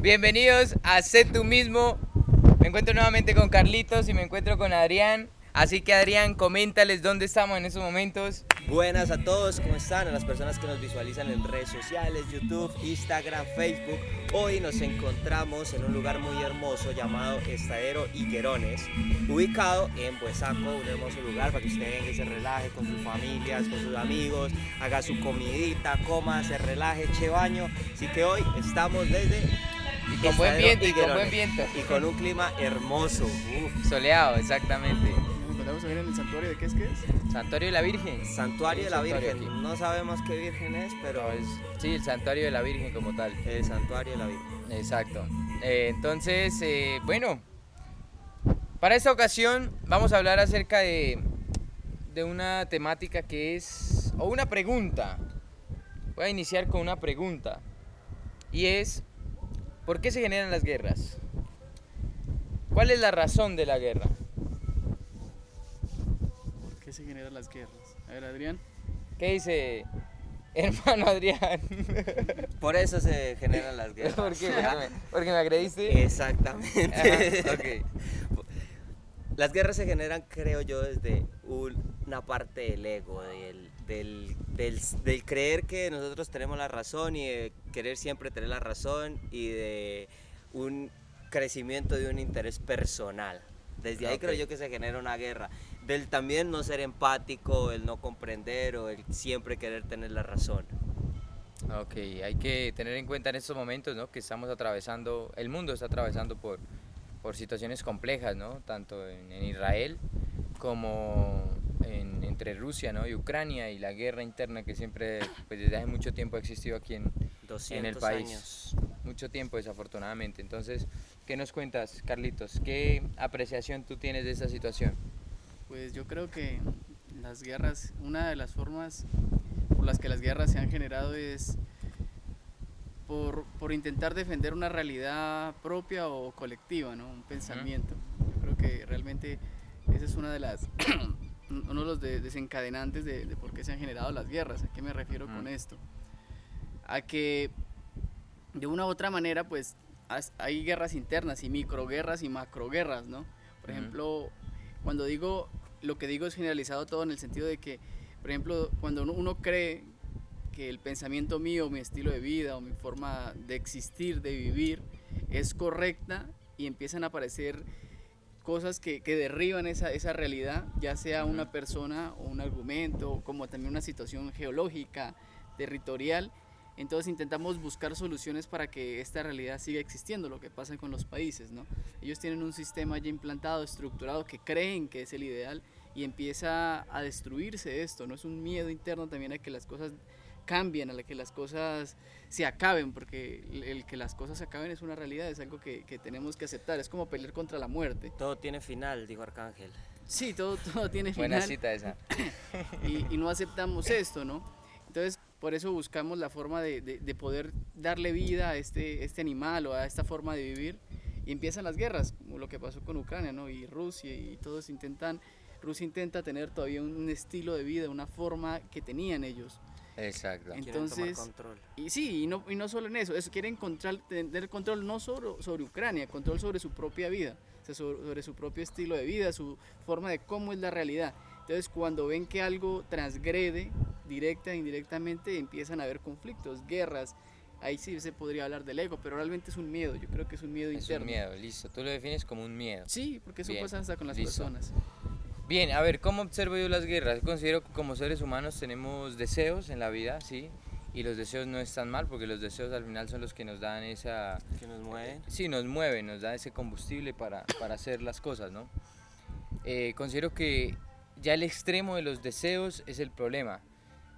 Bienvenidos a Sé Tú Mismo. Me encuentro nuevamente con Carlitos y me encuentro con Adrián. Así que Adrián, coméntales dónde estamos en estos momentos. Buenas a todos, ¿cómo están? A las personas que nos visualizan en redes sociales, YouTube, Instagram, Facebook. Hoy nos encontramos en un lugar muy hermoso llamado Estadero Higuerones, ubicado en Buesaco, un hermoso lugar para que usted venga y se relaje con sus familias, con sus amigos, haga su comidita, coma, se relaje, eche baño. Así que hoy estamos desde Y con buen viento, Y con un clima hermoso. Soleado, exactamente. Nos encontramos también en el santuario de ¿qué es? Santuario de la Virgen. Santuario de la Santuario Virgen. aquí. No sabemos qué virgen es, pero No, sí, el Santuario de la Virgen como tal. el santuario de la Virgen. Exacto. Entonces, bueno, para esta ocasión vamos a hablar acerca de una temática que es, o una pregunta. Voy a iniciar con una pregunta. Y es, ¿por qué se generan las guerras? ¿Cuál es la razón de la guerra? ¿Por qué se generan las guerras? A ver, Adrián. ¿Qué dice hermano Adrián? Por eso se generan las guerras. ¿Por qué? ¿Porque me agrediste? Exactamente. Ajá, ok. Las guerras se generan, creo yo, desde una parte del ego, del creer que nosotros tenemos la razón y de querer siempre tener la razón y de un crecimiento de un interés personal. Desde ahí creo yo que se genera una guerra. Del también no ser empático, el no comprender o el siempre querer tener la razón. Ok, hay que tener en cuenta en estos momentos, ¿no? Que estamos atravesando, el mundo está atravesando por situaciones complejas, ¿no? Tanto en Israel como entre Rusia, ¿no? Y Ucrania, y la guerra interna que siempre, pues desde hace mucho tiempo ha existido aquí en el 200 país. años. Mucho tiempo, desafortunadamente. Entonces, ¿qué nos cuentas, Carlitos? ¿Qué apreciación tú tienes de esta situación? Pues yo creo que las guerras, una de las formas por las que las guerras se han generado es por intentar defender una realidad propia o colectiva, ¿no? Un pensamiento. Yo creo que realmente esa es una de las uno de los desencadenantes de por qué se han generado las guerras. ¿A qué me refiero con esto? A que de una u otra manera pues hay guerras internas y microguerras y macroguerras, ¿no? Por ejemplo, cuando digo, lo que digo es generalizado todo en el sentido de que, por ejemplo, cuando uno cree que el pensamiento mío, mi estilo de vida o mi forma de existir, de vivir, es correcta y empiezan a aparecer cosas que derriban esa realidad, ya sea una persona o un argumento, como también una situación geológica, territorial. Entonces intentamos buscar soluciones para que esta realidad siga existiendo, lo que pasa con los países, ¿no? Ellos tienen un sistema ya implantado, estructurado, que creen que es el ideal y empieza a destruirse esto, ¿no? Es un miedo interno también a que las cosas cambien, a que las cosas se acaben, porque el que las cosas se acaben es una realidad, es algo que tenemos que aceptar, es como pelear contra la muerte. Todo tiene final, dijo Arcángel. Sí, todo tiene final. Buena cita esa. Y no aceptamos esto, ¿no? Entonces, por eso buscamos la forma de poder darle vida a este animal o a esta forma de vivir. Y empiezan las guerras, como lo que pasó con Ucrania, ¿no? Y Rusia, y todos Rusia intenta tener todavía un estilo de vida, una forma que tenían ellos. Exacto. Entonces, quieren tomar control. Y sí, y no solo en eso, quieren tener control no sobre Ucrania, control sobre su propia vida, o sea, sobre su propio estilo de vida, su forma de cómo es la realidad. Entonces, cuando ven que algo transgrede directa e indirectamente, empiezan a haber conflictos, guerras. Ahí sí se podría hablar del ego, pero realmente es un miedo, yo creo que es un miedo interno. Es un miedo, listo. Tú lo defines como un miedo. Sí, porque eso Bien, pasa hasta con las listo. personas. Bien, a ver, ¿cómo observo yo las guerras? Yo considero que como seres humanos tenemos deseos en la vida, ¿sí? Y los deseos no están mal, porque los deseos al final son los que nos dan esa... Que nos mueven. Sí, nos mueven, nos da ese combustible para hacer las cosas, ¿no? Considero que ya el extremo de los deseos es el problema.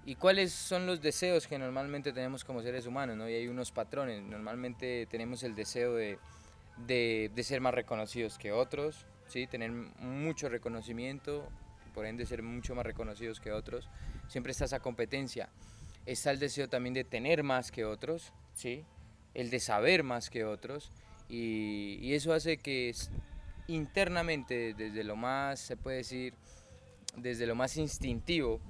¿Y cuáles son los deseos que normalmente tenemos como seres humanos, ¿no? Y hay unos patrones. Normalmente tenemos el deseo de ser más reconocidos que otros, ¿sí? Tener mucho reconocimiento, por ende ser mucho más reconocidos que otros. Siempre está esa competencia. Está el deseo también de tener más que otros, ¿sí? El de saber más que otros. Y eso hace que internamente, desde lo más, se puede decir, desde lo más instintivo,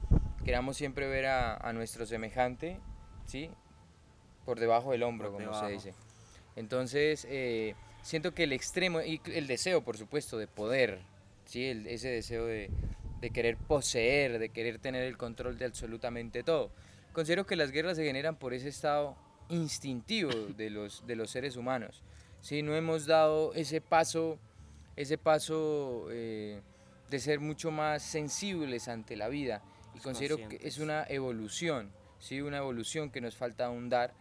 queramos siempre ver a nuestro semejante, ¿sí? Por debajo del hombro, como se dice. Entonces, siento que el extremo, y el deseo, por supuesto, de poder, ¿sí? Ese deseo de querer poseer, de querer tener el control de absolutamente todo. Considero que las guerras se generan por ese estado instintivo de los seres humanos. ¿Sí? No hemos dado ese paso de ser mucho más sensibles ante la vida. Y considero que es una evolución, ¿sí? Una evolución que nos falta aún dar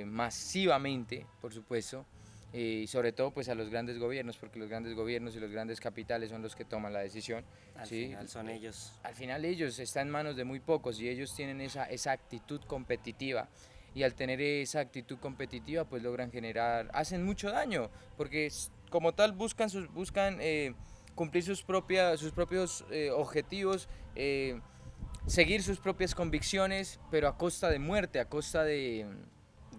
masivamente, por supuesto, y sobre todo pues a los grandes gobiernos, porque los grandes gobiernos y los grandes capitales son los que toman la decisión. Al ¿sí? final son ellos. Al final ellos están en manos de muy pocos y ellos tienen esa actitud competitiva. Y al tener esa actitud competitiva pues logran hacen mucho daño, porque como tal buscan cumplir sus propios objetivos, seguir sus propias convicciones, pero a costa de muerte, a costa de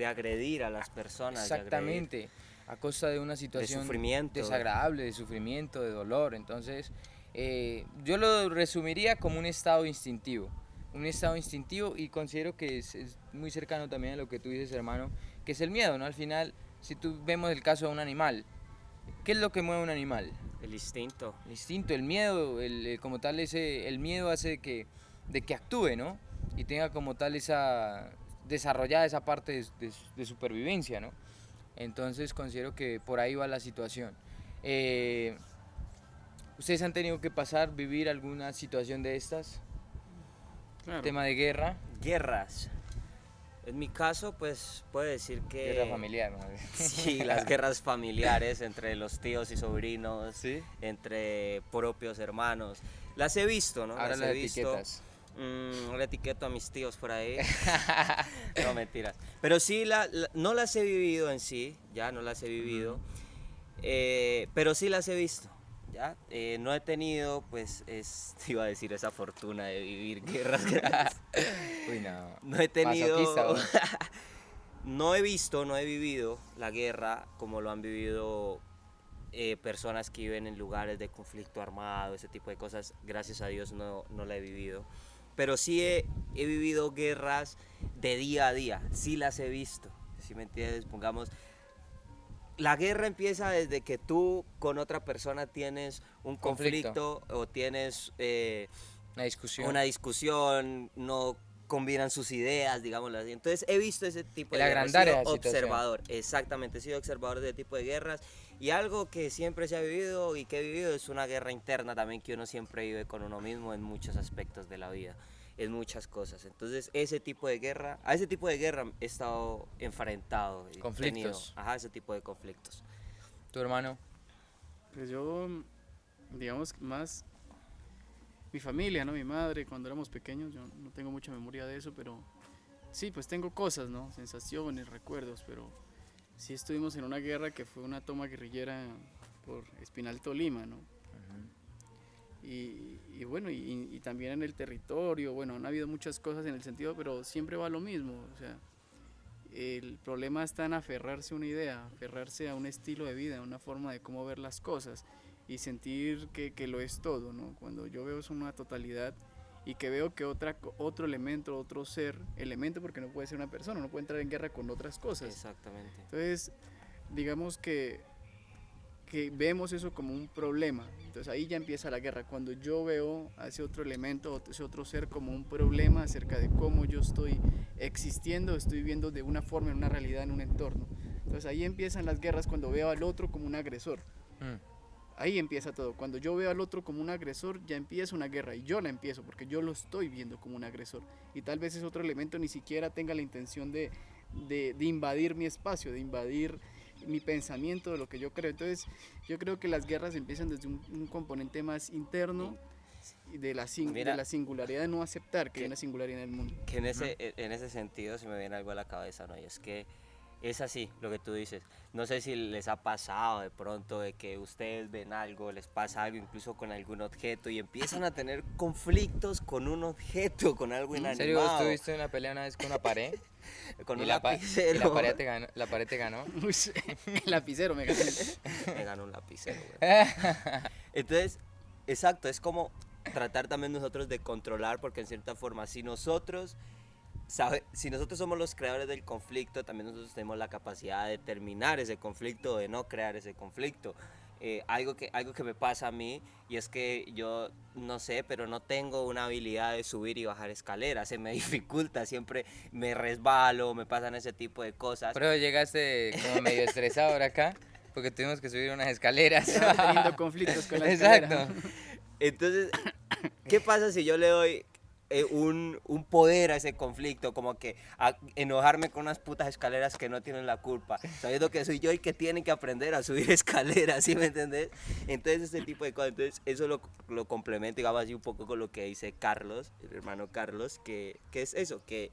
agredir a las personas. Exactamente, a costa de una situación de sufrimiento, desagradable, de sufrimiento, de dolor. Entonces, yo lo resumiría como un estado instintivo. Y considero que es muy cercano también a lo que tú dices, hermano, que es el miedo, ¿no? Al final, si tú vemos el caso de un animal, ¿qué es lo que mueve a un animal? El instinto. El instinto, el miedo, como tal, el miedo hace de que actúe, ¿no? Y tenga como tal desarrollada esa parte de supervivencia, ¿no? Entonces considero que por ahí va la situación. ¿Ustedes han tenido que vivir alguna situación de estas? Claro. Tema de guerra. Guerras. En mi caso, pues puedo decir que... Guerra familiar, ¿no? Sí, las guerras familiares entre los tíos y sobrinos, ¿Sí? entre propios hermanos. Las he visto, ¿no? Ahora las etiquetas. Le etiqueto a mis tíos por ahí. No, mentiras. Pero sí, no las he vivido en sí, ya no las he vivido, pero sí las he visto. ¿Ya? No he tenido, pues, iba a decir esa fortuna de vivir guerras. Uy, no. No he tenido... Masoquista, no he vivido la guerra como lo han vivido personas que viven en lugares de conflicto armado, ese tipo de cosas. Gracias a Dios no la he vivido. Pero sí he vivido guerras de día a día, sí las he visto. ¿Sí me entiendes? Pongamos... La guerra empieza desde que tú con otra persona tienes un conflicto o tienes una discusión, no combinan sus ideas, digámoslo así. Entonces he visto ese tipo de guerras, he sido observador, exactamente, he sido observador de ese tipo de guerras. Y algo que siempre se ha vivido y que he vivido es una guerra interna también que uno siempre vive con uno mismo en muchos aspectos de la vida, en muchas cosas. Entonces a ese tipo de guerra he estado enfrentado. Conflictos. Ese tipo de conflictos. ¿Tu hermano? Pues yo, digamos, más mi familia, ¿no? Mi madre, cuando éramos pequeños, yo no tengo mucha memoria de eso, pero sí, pues tengo cosas, ¿no? Sensaciones, recuerdos, pero sí estuvimos en una guerra que fue una toma guerrillera por Espinal, Tolima, ¿no? Y bueno, y también en el territorio, bueno, han habido muchas cosas en el sentido, pero siempre va lo mismo, o sea, el problema está en aferrarse a una idea, aferrarse a un estilo de vida, a una forma de cómo ver las cosas y sentir que lo es todo, ¿no? Cuando yo veo es una totalidad y que veo que otro elemento, otro elemento porque no puede ser una persona, no puede entrar en guerra con otras cosas. Exactamente. Entonces, digamos que vemos eso como un problema, entonces ahí ya empieza la guerra, cuando yo veo a ese otro elemento, ese otro ser como un problema acerca de cómo yo estoy existiendo, estoy viviendo de una forma, en una realidad, en un entorno. Entonces ahí empiezan las guerras cuando veo al otro como un agresor. Ahí empieza todo. Cuando yo veo al otro como un agresor, ya empieza una guerra y yo la empiezo porque yo lo estoy viendo como un agresor. Y tal vez ese otro elemento ni siquiera tenga la intención de invadir mi espacio, de invadir mi pensamiento, de lo que yo creo. Entonces yo creo que las guerras empiezan desde un componente más interno y de la singularidad de no aceptar que hay una singularidad en el mundo. Que en ese sentido se me viene algo a la cabeza, ¿no? Y es que es así lo que tú dices. No sé si les ha pasado de pronto de que ustedes ven algo, les pasa algo incluso con algún objeto y empiezan a tener conflictos con un objeto, con algo inanimado. ¿En serio vos tuviste una pelea una vez con una pared? Con un lapicero. ¿Y la pared te ganó? Uy, el lapicero me ganó. Me ganó un lapicero, güey. Entonces, exacto, es como tratar también nosotros de controlar, porque en cierta forma, si nosotros si nosotros somos los creadores del conflicto, también nosotros tenemos la capacidad de terminar ese conflicto o de no crear ese conflicto. Algo que me pasa a mí, y es que yo no sé, pero no tengo una habilidad de subir y bajar escaleras, se me dificulta, siempre me resbalo, me pasan ese tipo de cosas. Pero llegaste como medio estresado ahora acá, porque tuvimos que subir unas escaleras. Estaba teniendo conflictos con la Exacto. escalera. Entonces, ¿qué pasa si yo le doy un poder a ese conflicto, como que a enojarme con unas putas escaleras que no tienen la culpa, sabiendo que soy yo el que tiene que aprender a subir escaleras, ¿sí me entendés? Entonces ese tipo de cosas, entonces eso lo complemento, digamos así un poco con lo que dice Carlos, el hermano Carlos, que es eso, que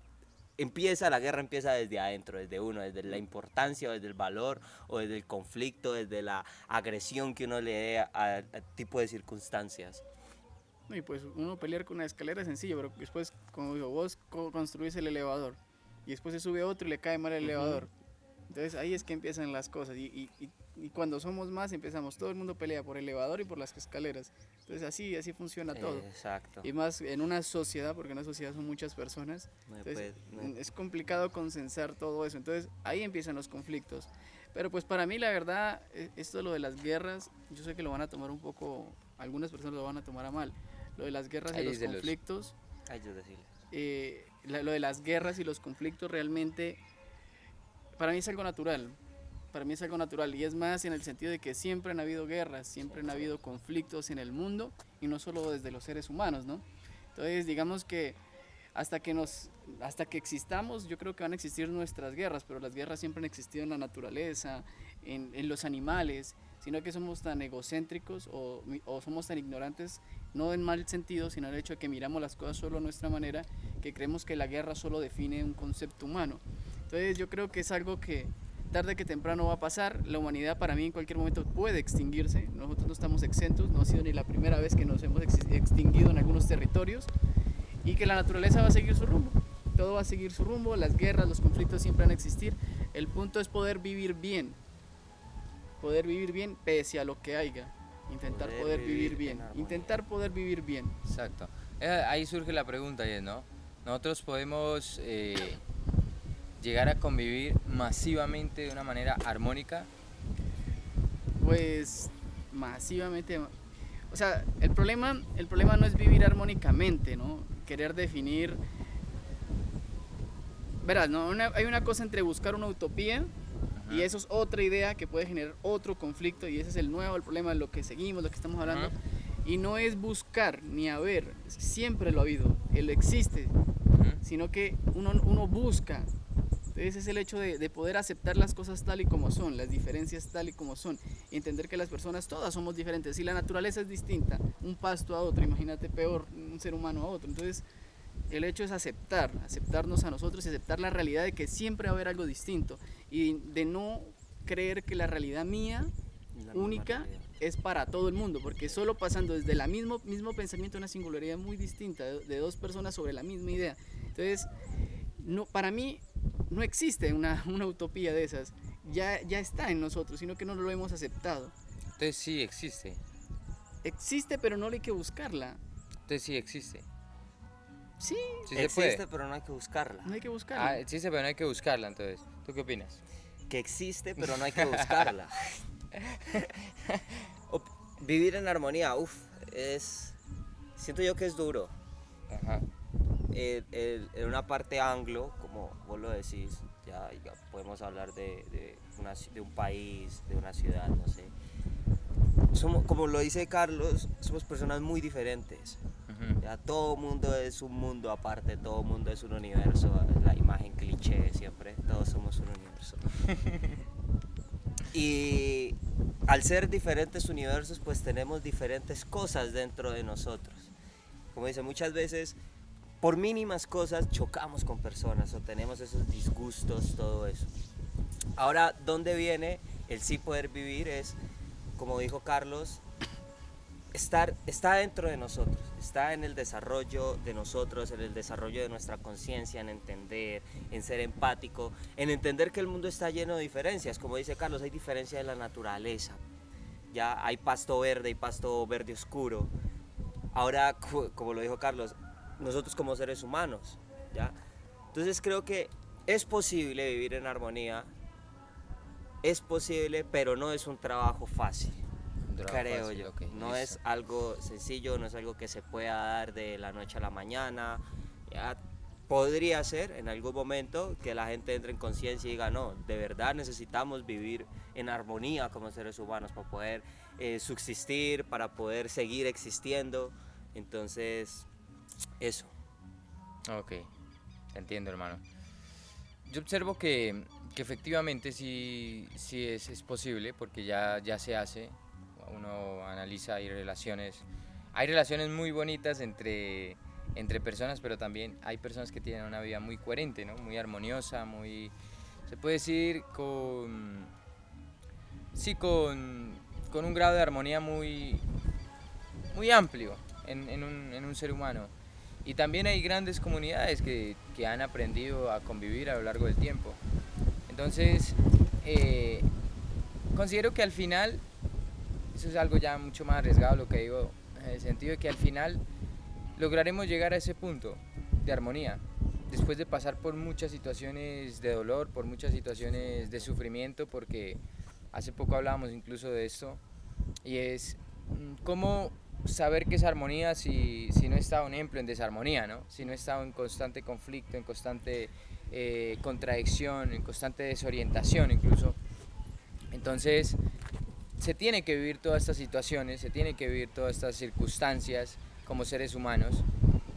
la guerra empieza desde adentro, desde uno, desde la importancia, desde el valor, o desde el conflicto, desde la agresión que uno le dé a tipo de circunstancias. No, y pues uno pelear con una escalera es sencillo, pero después, como digo, vos construís el elevador y después se sube otro y le cae mal el elevador. Entonces ahí es que empiezan las cosas y cuando somos más empezamos, todo el mundo pelea por el elevador y por las escaleras. Entonces así funciona todo. Exacto. Y más en una sociedad, porque en una sociedad son muchas personas, entonces es complicado consensar todo eso. Entonces ahí empiezan los conflictos. Pero pues para mí la verdad, esto de lo de las guerras, yo sé que lo van a tomar un poco, algunas personas lo van a tomar a mal. Lo de las guerras y los conflictos, lo de las guerras y los conflictos realmente, para mí es algo natural. Para mí es algo natural y es más en el sentido de que siempre han habido guerras, siempre han habido conflictos en el mundo y no solo desde los seres humanos, ¿no? Entonces digamos que hasta que existamos, yo creo que van a existir nuestras guerras, pero las guerras siempre han existido en la naturaleza, en los animales, sino que somos tan egocéntricos o somos tan ignorantes, no en mal sentido, sino en el hecho de que miramos las cosas solo a nuestra manera, que creemos que la guerra solo define un concepto humano. Entonces yo creo que es algo que tarde que temprano va a pasar. La humanidad para mí en cualquier momento puede extinguirse, nosotros no estamos exentos, no ha sido ni la primera vez que nos hemos extinguido en algunos territorios, y que la naturaleza va a seguir su rumbo, todo va a seguir su rumbo, las guerras, los conflictos siempre van a existir, el punto es poder vivir bien pese a lo que haya, intentar poder vivir bien, intentar poder vivir bien. Exacto. Ahí surge la pregunta, ¿no? Nosotros podemos llegar a convivir masivamente de una manera armónica. Pues masivamente, o sea, el problema no es vivir armónicamente, ¿no? Querer definir, verás, ¿no? Hay una cosa entre buscar una utopía y eso es otra idea que puede generar otro conflicto, y ese es el problema de lo que seguimos, lo que estamos hablando. Y no es buscar ni haber, siempre lo ha habido, él existe, sino que uno busca. Entonces es el hecho de poder aceptar las cosas tal y como son, las diferencias tal y como son, y entender que las personas todas somos diferentes. Si la naturaleza es distinta, un pasto a otro, imagínate peor, un ser humano a otro. Entonces el hecho es aceptarnos a nosotros y aceptar la realidad de que siempre va a haber algo distinto, y de no creer que la realidad mía, única, es para todo el mundo, porque solo pasando desde el mismo pensamiento, una singularidad muy distinta de dos personas sobre la misma idea. Entonces, no, para mí no existe una utopía de esas, ya está en nosotros, sino que no lo hemos aceptado. Entonces sí existe. Existe, pero no hay que buscarla. Entonces sí existe. Sí, Sí existe, pero no hay que buscarla. no hay que buscarla. Ah, existe, pero no hay que buscarla, entonces. ¿Tú qué opinas? Que existe, pero no hay que buscarla. Vivir en armonía, siento yo que es duro. Ajá. En una parte anglo, como vos lo decís, ya podemos hablar de un país, de una ciudad, no sé. Como lo dice Carlos, somos personas muy diferentes. Ya todo mundo es un mundo aparte, todo mundo es un universo, la imagen cliché siempre, todos somos un universo. Y al ser diferentes universos, pues tenemos diferentes cosas dentro de nosotros. Como dice, muchas veces por mínimas cosas chocamos con personas o tenemos esos disgustos, todo eso. Ahora, ¿dónde viene el sí poder vivir? Es, como dijo Carlos, está dentro de nosotros, está en el desarrollo de nosotros, en el desarrollo de nuestra conciencia, en entender, en ser empático, en entender que el mundo está lleno de diferencias. Como dice Carlos, hay diferencia en la naturaleza, ya hay pasto verde oscuro. Ahora, como lo dijo Carlos, nosotros como seres humanos, ¿ya? Entonces creo que es posible vivir en armonía, es posible, pero no es un trabajo fácil. Un trabajo Creo fácil, yo. ok, No listo. es algo sencillo, no es algo que se pueda dar de la noche a la mañana. Ya podría ser en algún momento que la gente entre en conciencia y diga, no, de verdad necesitamos vivir en armonía como seres humanos para poder subsistir, para poder seguir existiendo. Entonces, eso. Ok, te entiendo, hermano. Yo observo que efectivamente sí es posible, porque ya se hace. Uno analiza, hay relaciones muy bonitas entre personas, pero también hay personas que tienen una vida muy coherente, ¿no? Muy armoniosa, se puede decir sí, con un grado de armonía muy amplio en un ser humano. Y también hay grandes comunidades que han aprendido a convivir a lo largo del tiempo. Entonces, considero que al final, eso es algo ya mucho más arriesgado lo que digo, en el sentido de que al final lograremos llegar a ese punto de armonía, después de pasar por muchas situaciones de dolor, por muchas situaciones de sufrimiento, porque hace poco hablábamos incluso de esto, y es cómo saber que es armonía si no he estado, un ejemplo, en desarmonía, ¿no? Si no he estado en constante conflicto, en constante contradicción, en constante desorientación incluso. Entonces, se tiene que vivir todas estas situaciones, se tiene que vivir todas estas circunstancias como seres humanos,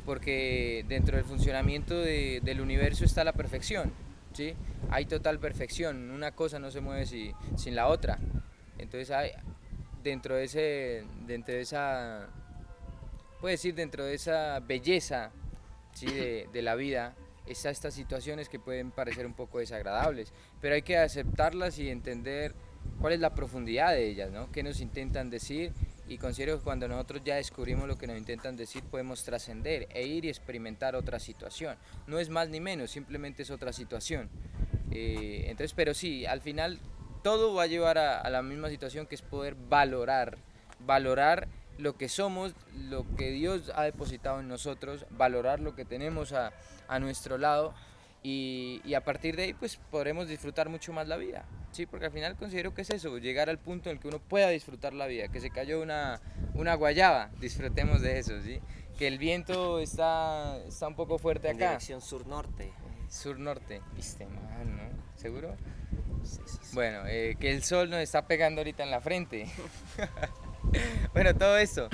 porque dentro del funcionamiento del universo está la perfección, ¿sí? Hay total perfección, una cosa no se mueve sin la otra. Entonces dentro de esa, puede decir, dentro de esa belleza, ¿sí? de la vida, están estas situaciones que pueden parecer un poco desagradables, pero hay que aceptarlas y entender cuál es la profundidad de ellas, ¿no? ¿Qué nos intentan decir? Y considero que cuando nosotros ya descubrimos lo que nos intentan decir, podemos trascender e ir y experimentar otra situación. No es más ni menos, simplemente es otra situación. Entonces, pero sí, al final todo va a llevar a la misma situación, que es poder valorar lo que somos, lo que Dios ha depositado en nosotros, valorar lo que tenemos a nuestro lado, y a partir de ahí pues podremos disfrutar mucho más la vida, ¿sí? Porque al final considero que es eso, llegar al punto en el que uno pueda disfrutar la vida, que se cayó una guayaba, disfrutemos de eso, ¿sí? Que el viento está un poco fuerte En acá. dirección sur-norte. Sur-norte, viste, man, ¿no? ¿Seguro? Sí. Bueno, que el sol nos está pegando ahorita en la frente. Bueno, todo esto.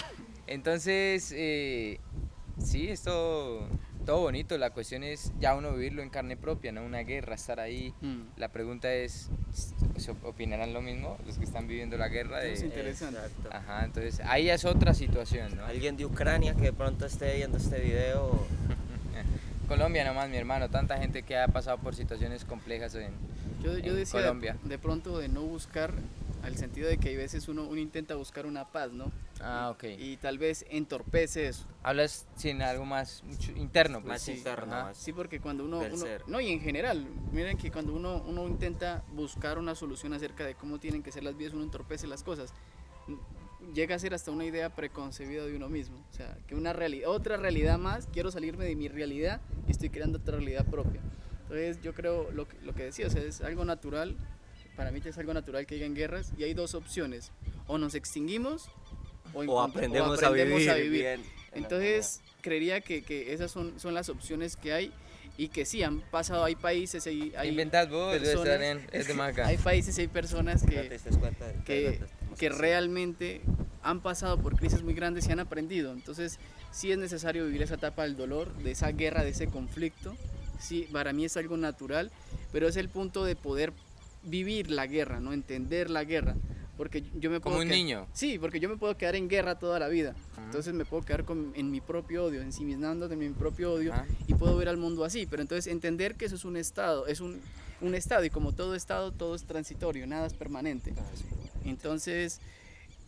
Entonces, sí, es todo bonito. La cuestión es ya uno vivirlo en carne propia, no una guerra, estar ahí. La pregunta es, ¿opinarán lo mismo los que están viviendo la guerra? Es interesante. Exacto. Ajá, entonces ahí es otra situación, ¿no? Alguien de Ucrania que de pronto esté viendo este video. Colombia nomás, mi hermano, tanta gente que ha pasado por situaciones complejas Yo en decía Colombia. de pronto de no buscar, al sentido de que hay veces uno intenta buscar una paz, ¿no? Ah, ok. Y tal vez entorpece eso. Hablas sin algo más interno, pues. Más Sí, interno, ajá. más. Sí, porque cuando uno Del ser. no, y en general, miren que cuando uno intenta buscar una solución acerca de cómo tienen que ser las vidas, uno entorpece las cosas. Llega a ser hasta una idea preconcebida de uno mismo, o sea, que otra realidad más, quiero salirme de mi realidad y estoy creando otra realidad propia. Entonces yo creo lo que decía, o sea, es algo natural, para mí es algo natural que hayan guerras, y hay dos opciones: o nos extinguimos O aprendemos a vivir bien. Entonces creería que esas son las opciones que hay, y que sí, han pasado, hay países, hay Inventad vos, debe personas, estar es de Maca. hay países y hay personas ¿No te diste cuenta de que realmente han pasado por crisis muy grandes y han aprendido. Entonces sí es necesario vivir esa etapa del dolor, de esa guerra, de ese conflicto. Sí, para mí es algo natural, pero es el punto de poder vivir la guerra, no entender la guerra, porque yo me puedo Como un niño. Sí, porque yo me puedo quedar en guerra toda la vida. Entonces me puedo quedar en mi propio odio, ensimismando de mi propio odio, y puedo ver al mundo así. Pero entonces entender que eso es un estado, es un estado, y como todo estado, todo es transitorio, nada es permanente. Entonces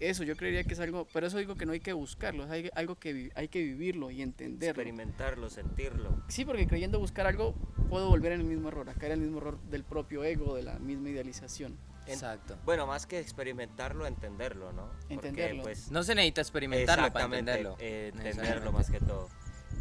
eso yo creería que es algo, pero eso digo que no hay que buscarlo, es algo que hay que vivirlo y entenderlo. Experimentarlo, sentirlo. Sí, porque creyendo buscar algo puedo volver en el mismo error, a caer en el mismo error del propio ego, de la misma idealización. Exacto. Bueno, más que experimentarlo, entenderlo, ¿no? Entenderlo. Porque, pues, No se necesita experimentarlo para exactamente, entenderlo. entenderlo más que todo.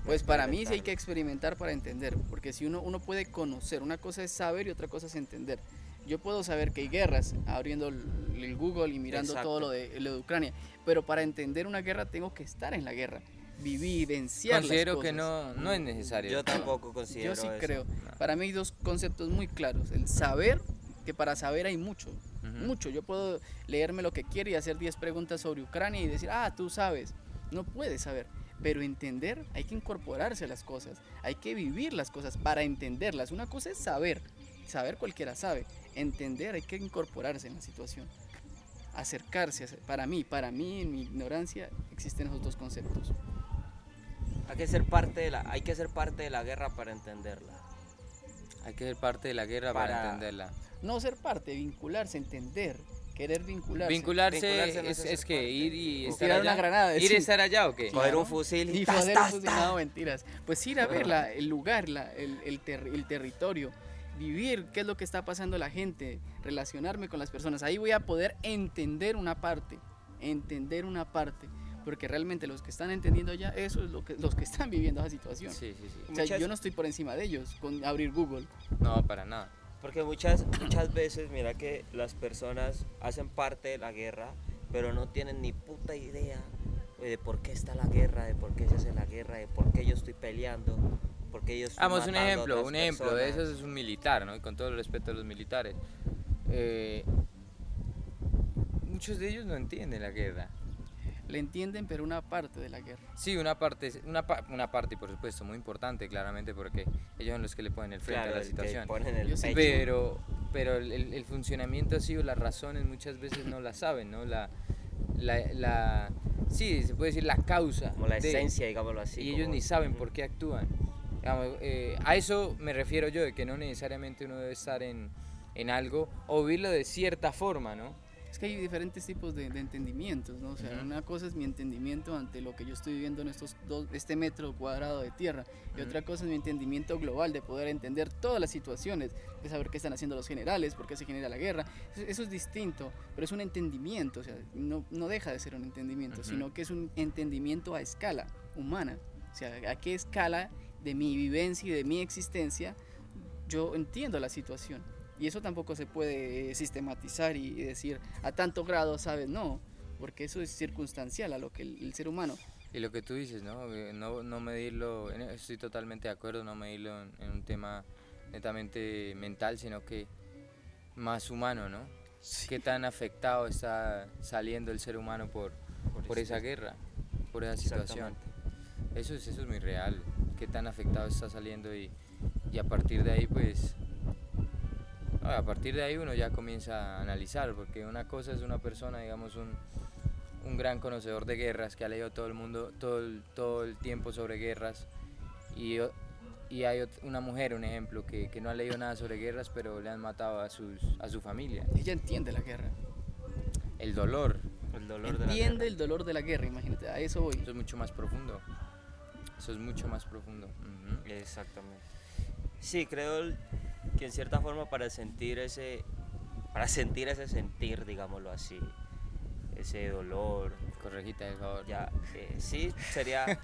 Pues para mí sí hay experimentarlo. que experimentar para entender, porque si uno puede conocer, una cosa es saber y otra cosa es entender. Yo puedo saber que hay guerras abriendo el Google y mirando Exacto. todo lo de Ucrania, pero para entender una guerra tengo que estar en la guerra, vivenciar Considero las que cosas. no es necesario. Yo tampoco considero Yo sí eso. creo. Para mí hay dos conceptos muy claros. El saber, que para saber hay mucho, Ujú. mucho. Yo puedo leerme lo que quiera y hacer 10 preguntas sobre Ucrania y decir, tú sabes. No puedes saber. Pero entender, hay que incorporarse a las cosas. Hay que vivir las cosas para entenderlas. Una cosa es saber. Saber cualquiera sabe. Entender, hay que incorporarse en la situación. Acercarse. Para mí, en mi ignorancia, existen esos dos conceptos. Hay que ser parte de la guerra para entenderla. Hay que ser parte de la guerra para entenderla. No ser parte, vincularse, entender, querer vincularse. Vincularse no es, ser que parte. ir y O estar tirar allá. una granada, ¿Ir sí. y estar allá o qué? Coger Claro. un fusil Y tas, poder tas, fusilado, tas. mentiras. Pues ir a ver el lugar, el territorio, vivir qué es lo que está pasando la gente, relacionarme con las personas. Ahí voy a poder entender una parte, porque realmente los que están entendiendo ya, eso es los que están viviendo esa situación. Sí, sí, sí. O sea, Muchas- yo no estoy por encima de ellos con abrir Google. No, para nada. Porque muchas veces, mira que las personas hacen parte de la guerra, pero no tienen ni puta idea de por qué está la guerra, de por qué se hace la guerra, de por qué yo estoy peleando, por qué yo estoy Vamos, matando a otras un ejemplo de eso personas. es un militar, ¿no? Y con todo el respeto a los militares. Muchos de ellos no entienden la guerra. Le entienden, pero una parte de la guerra. Sí, una parte, por supuesto, muy importante, claramente, porque ellos son los que le ponen el frente Claro, a la el que situación. ponen el Yo sí, pecho. Pero el funcionamiento así o las razones muchas veces no las saben, ¿no? Sí, se puede decir la causa. Como la de- esencia, digámoslo así. y ellos como- ni saben por qué actúan. Digamos, a eso me refiero yo, de que no necesariamente uno debe estar en algo o vivirlo de cierta forma, ¿no? Es que hay diferentes tipos de entendimientos, ¿no? O sea, Ujú. una cosa es mi entendimiento ante lo que yo estoy viviendo en este metro cuadrado de tierra, y Ujú. otra cosa es mi entendimiento global, de poder entender todas las situaciones, de saber qué están haciendo los generales, por qué se genera la guerra. Eso es distinto, pero es un entendimiento, o sea, no deja de ser un entendimiento, Ujú. sino que es un entendimiento a escala humana. O sea, a qué escala de mi vivencia y de mi existencia yo entiendo la situación. Y eso tampoco se puede sistematizar y decir a tanto grado, ¿sabes? No, porque eso es circunstancial a lo que el ser humano. Y lo que tú dices, ¿no? No medirlo, estoy totalmente de acuerdo, no medirlo en un tema netamente mental, sino que más humano, ¿no? ¿Qué tan afectado está saliendo el ser humano por esa guerra, por esa situación? Eso es muy real, qué tan afectado está saliendo y a partir de ahí, pues, a partir de ahí uno ya comienza a analizar, porque una cosa es una persona, digamos, un gran conocedor de guerras que ha leído todo el mundo, todo el tiempo sobre guerras, y hay una mujer, un ejemplo, que no ha leído nada sobre guerras, pero le han matado a su familia. Ella entiende la guerra. El dolor, El dolor de la Entiende guerra. el dolor de la guerra, imagínate, a eso voy. eso es mucho más profundo. Eso es mucho más profundo. Ujú. Exactamente. Sí, creo que en cierta forma para sentir ese sentir, digámoslo así, ese dolor, Corregita, por favor. ya, sí, sería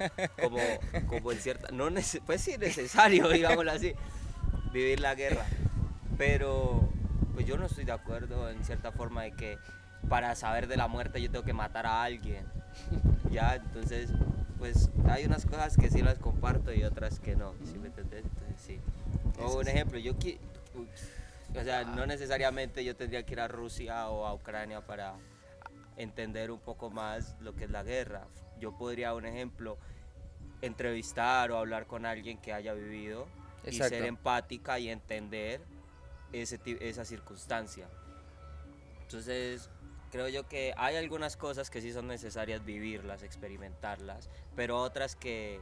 como en cierta, no pues sí, necesario, digámoslo así, vivir la guerra, pero pues yo no estoy de acuerdo en cierta forma de que para saber de la muerte yo tengo que matar a alguien, ya, entonces, pues hay unas cosas que sí las comparto y otras que no, ¿sí me entendés? Entonces sí. O un ejemplo, o sea, no necesariamente yo tendría que ir a Rusia o a Ucrania para entender un poco más lo que es la guerra. Yo podría, un ejemplo, entrevistar o hablar con alguien que haya vivido y Exacto. ser empática y entender esa circunstancia. Entonces, creo yo que hay algunas cosas que sí son necesarias vivirlas, experimentarlas, pero otras que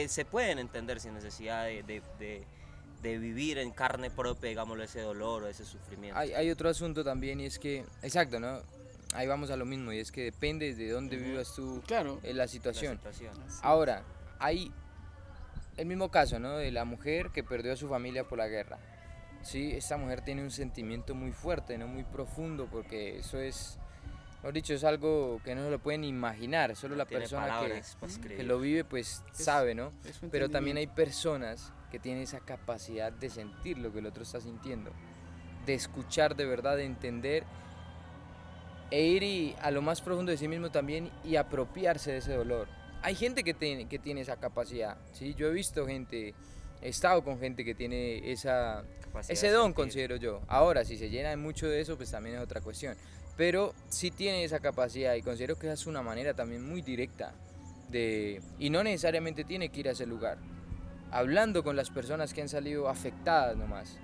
se pueden entender sin necesidad de vivir en carne propia, digámoslo, ese dolor o ese sufrimiento. Hay otro asunto también y es que, exacto, ¿no? Ahí vamos a lo mismo y es que depende de dónde vivas tú Claro. la La situación. situación. Así Ahora, hay el mismo caso, ¿no? De la mujer que perdió a su familia por la guerra. Sí, esta mujer tiene un sentimiento muy fuerte, ¿no? Muy profundo, porque eso es Mejor dicho, es algo que no se lo pueden imaginar, solo la Tiene persona palabras para que escribir. lo vive pues Es- sabe, ¿no? es su Pero también hay entendimiento. personas que tienen esa capacidad de sentir lo que el otro está sintiendo, de escuchar de verdad, de entender e ir a lo más profundo de sí mismo también y apropiarse de ese dolor. Hay gente que tiene esa capacidad, ¿sí? Yo he visto gente, he estado con gente que tiene Capacidad ese de don, sentir. considero yo. Ahora, si se llena de mucho de eso, pues también es otra cuestión. Pero sí tiene esa capacidad y considero que esa es una manera también muy directa y no necesariamente tiene que ir a ese lugar. Hablando con las personas que han salido afectadas nomás,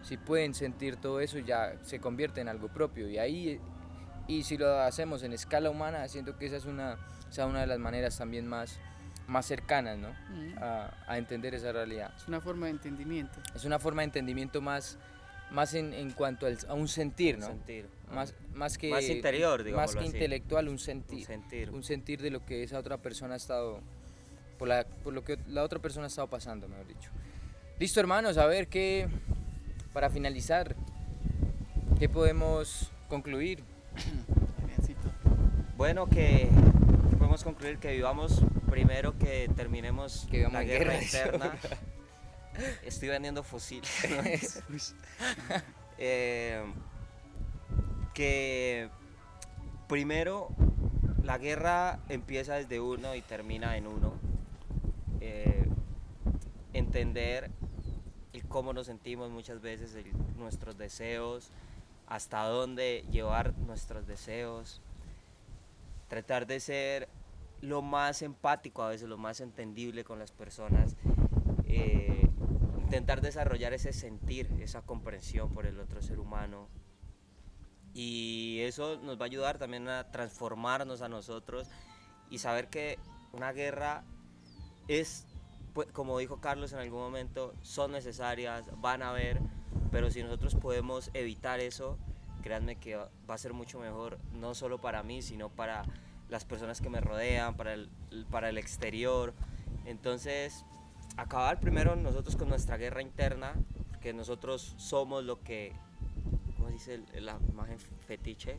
si pueden sentir todo eso ya se convierte en algo propio y si lo hacemos en escala humana, siento que esa es una de las maneras también más cercanas, ¿no? Ujú. A entender esa realidad. Es una forma de entendimiento. Es una forma de entendimiento más en cuanto a un sentir, ¿no? Sentir. Más que Más interior, más digámoslo que así. intelectual, un Un sentir. sentir. Un sentir de lo que esa otra persona ha estado, por lo que la otra persona ha estado pasando, mejor dicho. Listo, hermanos, a ver para finalizar, ¿qué podemos concluir? Adriancito. Bueno, que podemos concluir que vivamos primero, que terminemos Que vivamos la en guerra guerra, interna. Estoy vendiendo fusiles. Eh, que primero la guerra empieza desde uno y termina en uno. Entender el cómo nos sentimos muchas veces, nuestros deseos, hasta dónde llevar nuestros deseos, tratar de ser lo más empático a veces, lo más entendible con las personas, intentar desarrollar ese sentir, esa comprensión por el otro ser humano, y eso nos va a ayudar también a transformarnos a nosotros y saber que una guerra es, pues, como dijo Carlos en algún momento, son necesarias, van a haber, pero si nosotros podemos evitar eso, créanme que va a ser mucho mejor, no solo para mí, sino para las personas que me rodean, para el exterior. Entonces, acabar primero nosotros con nuestra guerra interna, que nosotros somos lo que, ¿cómo dice la imagen fetiche?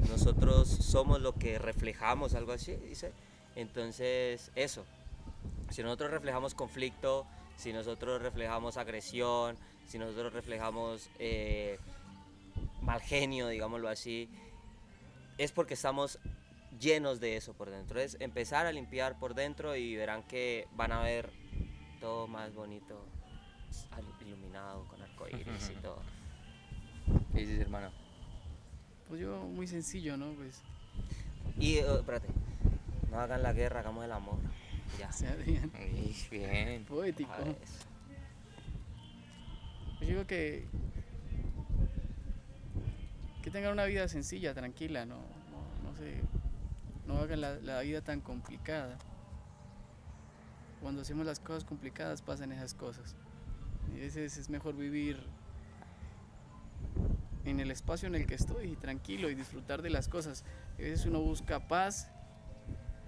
Nosotros somos lo que reflejamos, algo así, dice. Entonces, eso. Si nosotros reflejamos conflicto, si nosotros reflejamos agresión, si nosotros reflejamos mal genio, digámoslo así, es porque estamos llenos de eso por dentro. Es empezar a limpiar por dentro y verán que van a ver todo más bonito, iluminado con arcoíris y todo. ¿Qué dices, hermano? Pues yo, muy sencillo, ¿no? Pues, Y, espérate, no hagan la guerra, hagamos el amor. Ya. o sea, Adrián, Bien. poético. A ver. Pues yo digo que tengan una vida sencilla, tranquila, no sé, no hagan la vida tan complicada. Cuando hacemos las cosas complicadas pasan esas cosas. Y a veces es mejor vivir en el espacio en el que estoy, tranquilo, y disfrutar de las cosas. A veces uno busca paz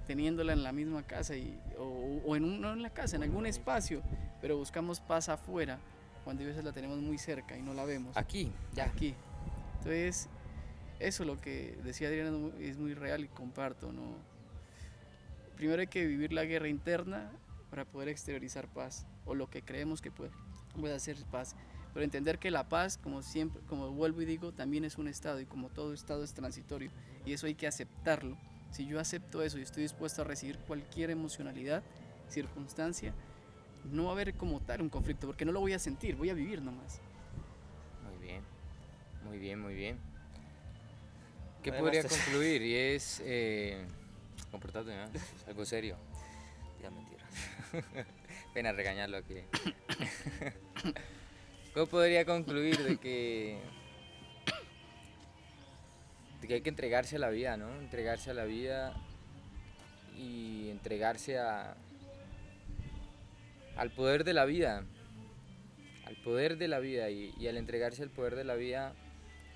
teniéndola en la misma casa o no en la casa, en algún espacio, pero buscamos paz afuera cuando a veces la tenemos muy cerca y no la vemos. Aquí, ya. Aquí. Entonces, eso lo que decía Adriana es muy real y comparto, ¿no? Primero hay que vivir la guerra interna para poder exteriorizar paz, o lo que creemos que puede hacer paz. Pero entender que la paz, como siempre, como vuelvo y digo, también es un estado, y como todo estado es transitorio, y eso hay que aceptarlo. Si yo acepto eso y estoy dispuesto a recibir cualquier emocionalidad, circunstancia, no va a haber como tal un conflicto, porque no lo voy a sentir, voy a vivir nomás. Muy bien, muy bien, muy bien. ¿Qué Bueno, podría esto es- concluir? Y es, comportate, ¿no? Es algo serio. Ya, mentiras. Pena regañarlo aquí. ¿Cómo podría concluir de que hay que entregarse a la vida, ¿no? Entregarse a la vida y entregarse al poder de la vida. Al poder de la vida y al entregarse al poder de la vida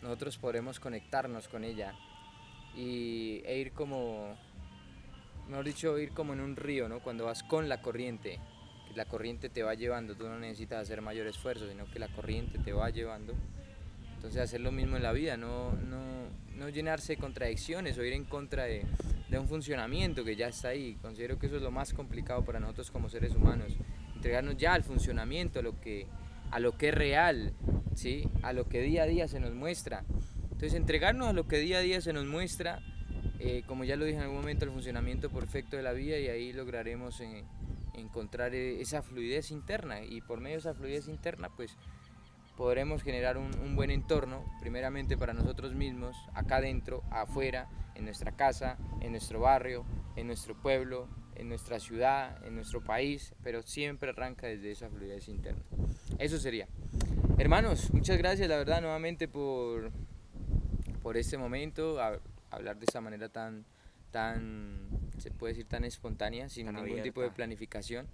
nosotros podremos conectarnos con ella e ir como, mejor dicho, ir como en un río, ¿no? Cuando vas con la corriente, que la corriente te va llevando, tú no necesitas hacer mayor esfuerzo, sino que la corriente te va llevando. Entonces hacer lo mismo en la vida, no llenarse de contradicciones o ir en contra de un funcionamiento que ya está ahí. Considero que eso es lo más complicado para nosotros como seres humanos, entregarnos ya al funcionamiento, a lo que es real, ¿sí? A lo que día a día se nos muestra. Entonces entregarnos a lo que día a día se nos muestra, como ya lo dije en algún momento, el funcionamiento perfecto de la vida, y ahí lograremos encontrar esa fluidez interna, y por medio de esa fluidez interna pues podremos generar un buen entorno, primeramente para nosotros mismos, acá adentro, afuera, en nuestra casa, en nuestro barrio, en nuestro pueblo, en nuestra ciudad, en nuestro país, pero siempre arranca desde esa fluidez interna. Eso sería. Hermanos, muchas gracias, la verdad, nuevamente por este momento, hablar de esta manera tan, se puede decir, tan espontánea, sin Tan ningún abierta. tipo de planificación.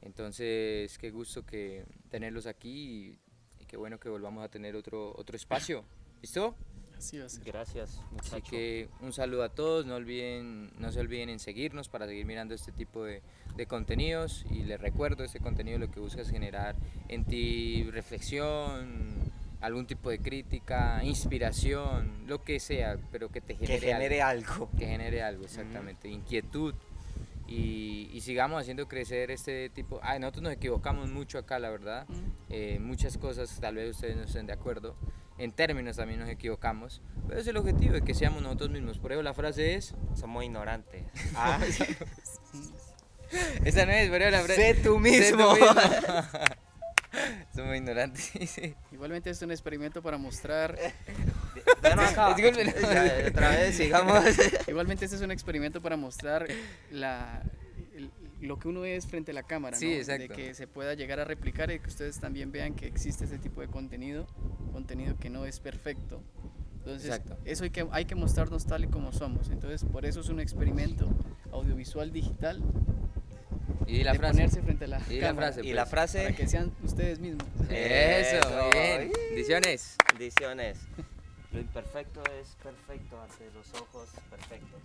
Entonces, qué gusto que tenerlos aquí, y qué bueno que volvamos a tener otro espacio. ¿Listo? Así va a ser. Gracias, Así muchacho. que un saludo a todos, no se olviden en seguirnos para seguir mirando este tipo de contenidos, y les recuerdo, este contenido lo que busca es generar en ti reflexión, algún tipo de crítica, inspiración, lo que sea, pero que te Que genere algo. que genere algo, exactamente, inquietud, y sigamos haciendo crecer este tipo. Nosotros nos equivocamos mucho acá, la verdad, muchas cosas tal vez ustedes no estén de acuerdo, en términos también nos equivocamos, pero es el objetivo de que seamos nosotros mismos. Por eso la frase es, Somos ignorantes. esa no es, pero la frase, Sé tú mismo. Somos ignorantes. Sí. Igualmente es un experimento para mostrar, Ya no acaba. Disculpen. Ya, otra vez, sigamos. igualmente este es un experimento para mostrar lo que uno es frente a la cámara, Sí, ¿no? exacto. De que se pueda llegar a replicar, y que ustedes también vean que existe este tipo de contenido que no es perfecto. Entonces, Exacto. eso hay que mostrarnos tal y como somos. Entonces, por eso es un experimento audiovisual digital, Y la de frase. ponerse frente a la Y la cámara, frase. Y la para frase, que sean ustedes mismos. Eso, muy Eso. bien. Bendiciones. bendiciones. Lo imperfecto es perfecto ante los ojos perfectos.